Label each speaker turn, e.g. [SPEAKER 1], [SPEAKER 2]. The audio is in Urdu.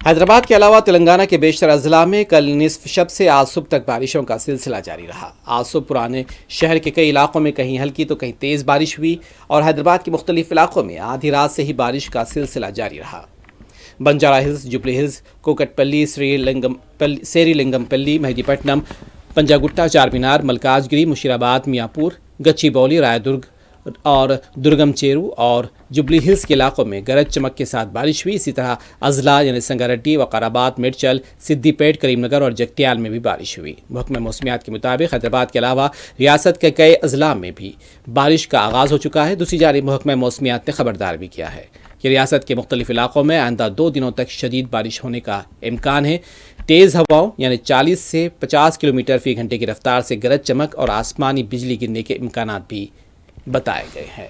[SPEAKER 1] حیدرآباد کے علاوہ تلنگانہ کے بیشتر اضلاع میں کل نصف شب سے آج صبح تک بارشوں کا سلسلہ جاری رہا۔ آج صبح پرانے شہر کے کئی علاقوں میں کہیں ہلکی تو کہیں تیز بارش ہوئی اور حیدرآباد کے مختلف علاقوں میں آدھی رات سے ہی بارش کا سلسلہ جاری رہا۔ بنجارہ ہلز، جبلی ہلز، کوکٹ پلی، سیری لنگم پلی، مہدی پٹنم، پنجاگٹا، چار مینار، ملکاج گری، مشیرآباد، میاں پور، گچی بولی، رائے درگ اور درگم چیرو اور جبلی ہلز کے علاقوں میں گرج چمک کے ساتھ بارش ہوئی۔ اسی طرح اضلاع یعنی سنگاریڈی، وقار آباد، میڈچل، سدی پیٹ، کریم نگر اور جگتیال میں بھی بارش ہوئی۔ محکمہ موسمیات کے مطابق حیدرآباد کے علاوہ ریاست کے کئی اضلاع میں بھی بارش کا آغاز ہو چکا ہے۔ دوسری جانب محکمہ موسمیات نے خبردار بھی کیا ہے کہ ریاست کے مختلف علاقوں میں آئندہ 2 دنوں تک شدید بارش ہونے کا امکان ہے۔ تیز ہواؤں یعنی 40 سے 50 کلومیٹر فی گھنٹے کی رفتار سے گرج چمک اور آسمانی بجلی گرنے کے امکانات بھی بتائے گئے ہیں۔